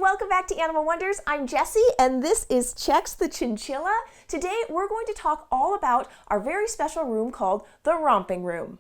welcome back to Animal Wonders. I'm Jessie and this is Chex the Chinchilla. Today we're going to talk all about our very special room called the Romping Room.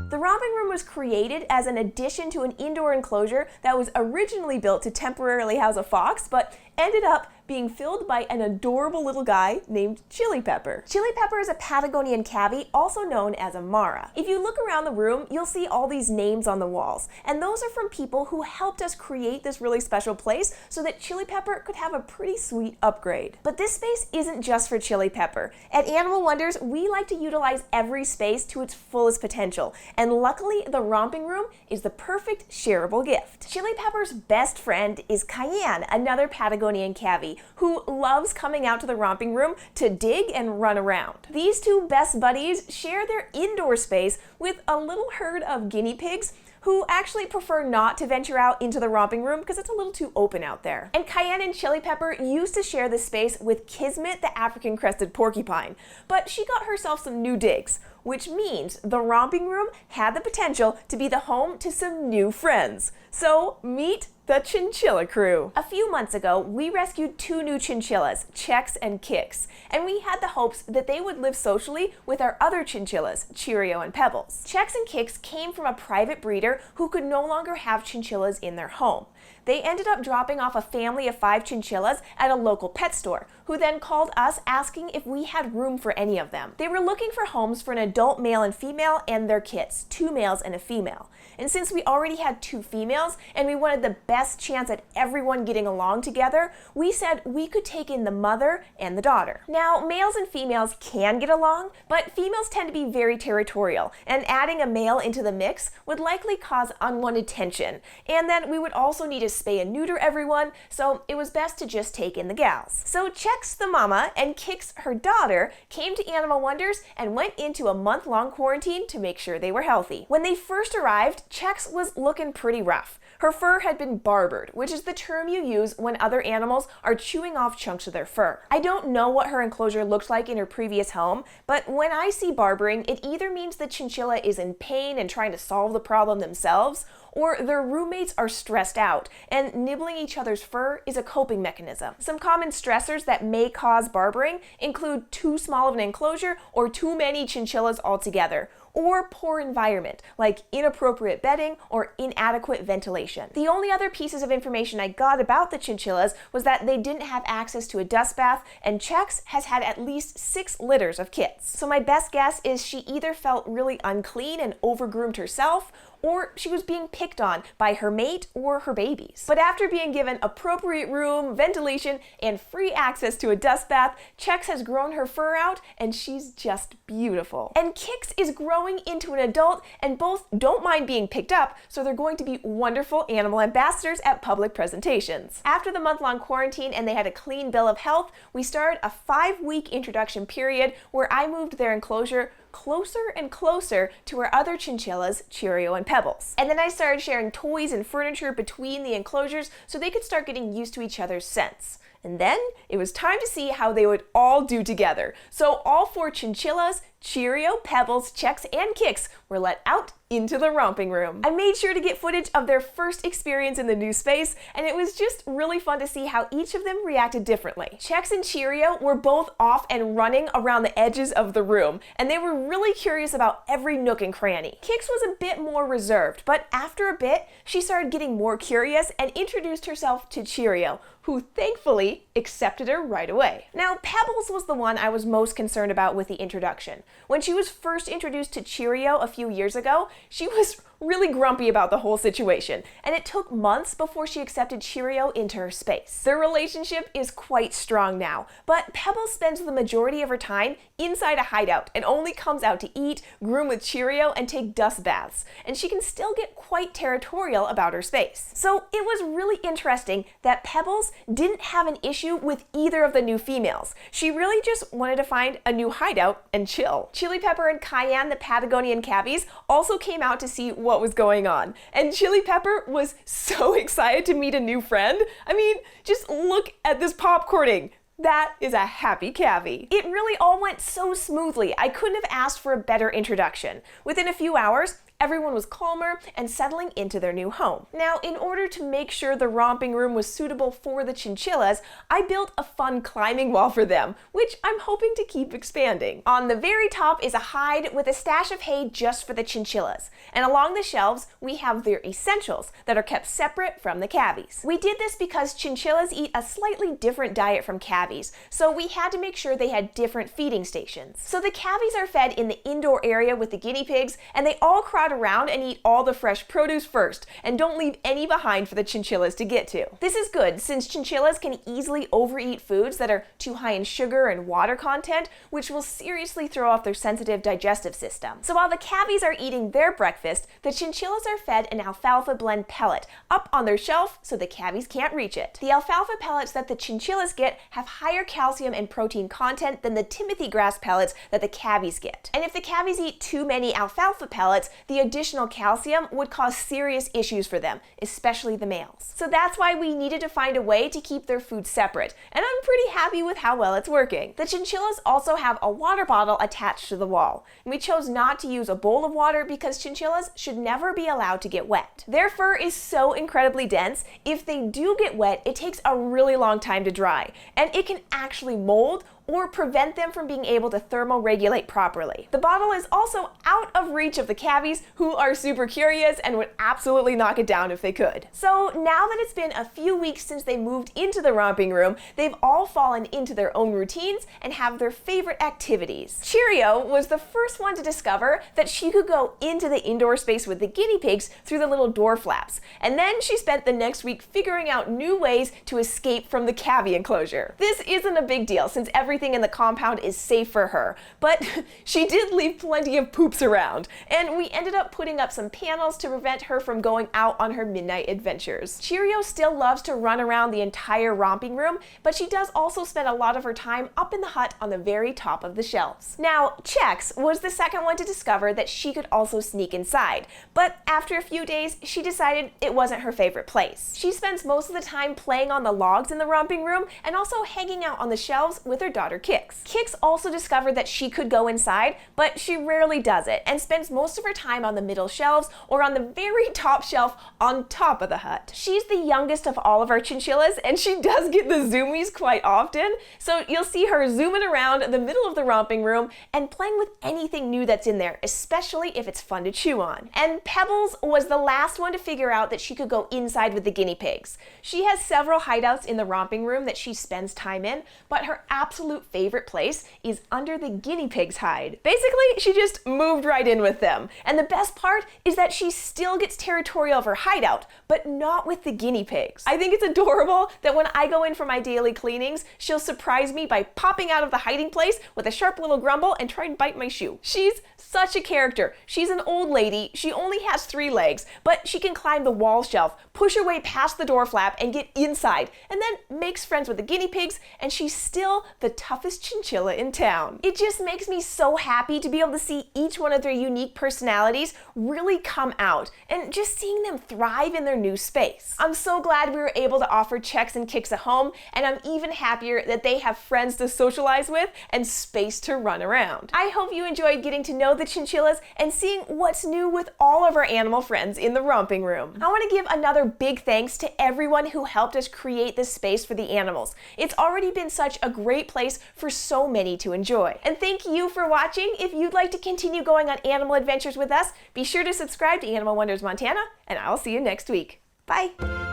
The Romping Room was created as an addition to an indoor enclosure that was originally built to temporarily house a fox, but ended up being filled by an adorable little guy named Chili Pepper. Chili Pepper is a Patagonian cavy, also known as a Mara. If you look around the room, you'll see all these names on the walls, and those are from people who helped us create this really special place so that Chili Pepper could have a pretty sweet upgrade. But this space isn't just for Chili Pepper. At Animal Wonders, we like to utilize every space to its fullest potential, and luckily the Romping Room is the perfect shareable gift. Chili Pepper's best friend is Cayenne, another Patagonian cavy, who loves coming out to the Romping Room to dig and run around. These two best buddies share their indoor space with a little herd of guinea pigs who actually prefer not to venture out into the Romping Room because it's a little too open out there. And Cayenne and Chili Pepper used to share this space with Kismet, the African crested porcupine, but she got herself some new digs, which means the Romping Room had the potential to be the home to some new friends. So meet the Chinchilla crew. A few months ago, we rescued two new chinchillas, Chex and Kix, and we had the hopes that they would live socially with our other chinchillas, Cheerio and Pebbles. Chex and Kix came from a private breeder who could no longer have chinchillas in their home. They ended up dropping off a family of 5 chinchillas at a local pet store, who then called us asking if we had room for any of them. They were looking for homes for an adult male and female and their kits, 2 males and a female. And since we already had 2 females and we wanted the best chance at everyone getting along together, we said we could take in the mother and the daughter. Now, males and females can get along, but females tend to be very territorial, and adding a male into the mix would likely cause unwanted tension. And then we would also need to spay and neuter everyone, so it was best to just take in the gals. So Chex the mama and Kix her daughter came to Animal Wonders and went into a month-long quarantine to make sure they were healthy. When they first arrived, Chex was looking pretty rough. Her fur had been barbered, which is the term you use when other animals are chewing off chunks of their fur. I don't know what her enclosure looked like in her previous home, but when I see barbering, it either means the chinchilla is in pain and trying to solve the problem themselves, or their roommates are stressed out, and nibbling each other's fur is a coping mechanism. Some common stressors that may cause barbering include too small of an enclosure or too many chinchillas altogether, or poor environment, like inappropriate bedding or inadequate ventilation. The only other pieces of information I got about the chinchillas was that they didn't have access to a dust bath, and Chex has had at least 6 litters of kits. So my best guess is she either felt really unclean and overgroomed herself, or she was being picked on by her mate or her babies. But after being given appropriate room, ventilation, and free access to a dust bath, Chex has grown her fur out and she's just beautiful. And Kix is growing into an adult, and both don't mind being picked up, so they're going to be wonderful animal ambassadors at public presentations. After the month-long quarantine and they had a clean bill of health, we started a 5-week introduction period where I moved their enclosure closer and closer to our other chinchillas, Cheerio and Pebbles. And then I started sharing toys and furniture between the enclosures so they could start getting used to each other's scents. And then it was time to see how they would all do together. So all 4 chinchillas, Cheerio, Pebbles, Chex, and Kix were let out into the Romping Room. I made sure to get footage of their first experience in the new space, and it was just really fun to see how each of them reacted differently. Chex and Cheerio were both off and running around the edges of the room, and they were really curious about every nook and cranny. Kix was a bit more reserved, but after a bit, she started getting more curious and introduced herself to Cheerio, who thankfully accepted her right away. Now, Pebbles was the one I was most concerned about with the introduction. When she was first introduced to Cheerio a few years ago, she was really grumpy about the whole situation, and it took months before she accepted Cheerio into her space. Their relationship is quite strong now, but Pebbles spends the majority of her time inside a hideout and only comes out to eat, groom with Cheerio, and take dust baths, and she can still get quite territorial about her space. So it was really interesting that Pebbles didn't have an issue with either of the new females. She really just wanted to find a new hideout and chill. Chili Pepper and Cayenne, the Patagonian cavies, also came out to see what was going on, and Chili Pepper was so excited to meet a new friend. I mean, just look at this popcorning. That is a happy cavie. It really all went so smoothly. I couldn't have asked for a better introduction. Within a few hours, everyone was calmer and settling into their new home. Now, in order to make sure the romping room was suitable for the chinchillas, I built a fun climbing wall for them, which I'm hoping to keep expanding. On the very top is a hide with a stash of hay just for the chinchillas. And along the shelves, we have their essentials that are kept separate from the cavies. We did this because chinchillas eat a slightly different diet from cavies, so we had to make sure they had different feeding stations. So the cavies are fed in the indoor area with the guinea pigs, and they all crowd around and eat all the fresh produce first, and don't leave any behind for the chinchillas to get to. This is good, since chinchillas can easily overeat foods that are too high in sugar and water content, which will seriously throw off their sensitive digestive system. So while the cavies are eating their breakfast, the chinchillas are fed an alfalfa blend pellet up on their shelf so the cavies can't reach it. The alfalfa pellets that the chinchillas get have higher calcium and protein content than the timothy grass pellets that the cavies get. And if the cavies eat too many alfalfa pellets, the additional calcium would cause serious issues for them, especially the males. So that's why we needed to find a way to keep their food separate, and I'm pretty happy with how well it's working. The chinchillas also have a water bottle attached to the wall, and we chose not to use a bowl of water because chinchillas should never be allowed to get wet. Their fur is so incredibly dense, if they do get wet, it takes a really long time to dry, and it can actually mold or prevent them from being able to thermoregulate properly. The bottle is also out of reach of the cavies, who are super curious and would absolutely knock it down if they could. So now that it's been a few weeks since they moved into the romping room, they've all fallen into their own routines and have their favorite activities. Cheerio was the first one to discover that she could go into the indoor space with the guinea pigs through the little door flaps, and then she spent the next week figuring out new ways to escape from the cavie enclosure. This isn't a big deal since everything in the compound is safe for her, but she did leave plenty of poops around, and we ended up putting up some panels to prevent her from going out on her midnight adventures. Cheerio still loves to run around the entire romping room, but she does also spend a lot of her time up in the hut on the very top of the shelves. Now, Chex was the second one to discover that she could also sneak inside, but after a few days, she decided it wasn't her favorite place. She spends most of the time playing on the logs in the romping room and also hanging out on the shelves with her daughter Kix. Kix also discovered that she could go inside, but she rarely does it and spends most of her time on the middle shelves or on the very top shelf on top of the hut. She's the youngest of all of our chinchillas, and she does get the zoomies quite often, so you'll see her zooming around the middle of the romping room and playing with anything new that's in there, especially if it's fun to chew on. And Pebbles was the last one to figure out that she could go inside with the guinea pigs. She has several hideouts in the romping room that she spends time in, but her absolute favorite place is under the guinea pig's hide. Basically, she just moved right in with them. And the best part is that she still gets territorial of her hideout, but not with the guinea pigs. I think it's adorable that when I go in for my daily cleanings, she'll surprise me by popping out of the hiding place with a sharp little grumble and try and bite my shoe. She's such a character. She's an old lady, she only has 3 legs, but she can climb the wall shelf, push her way past the door flap and get inside, and then makes friends with the guinea pigs, and she's still the toughest chinchilla in town. It just makes me so happy to be able to see each one of their unique personalities really come out, and just seeing them thrive in their new space. I'm so glad we were able to offer Chex and Kix a home, and I'm even happier that they have friends to socialize with and space to run around. I hope you enjoyed getting to know the chinchillas and seeing what's new with all of our animal friends in the romping room. I want to give another big thanks to everyone who helped us create this space for the animals. It's already been such a great place for so many to enjoy. And thank you for watching. If you'd like to continue going on animal adventures with us, be sure to subscribe to Animal Wonders Montana, and I'll see you next week. Bye!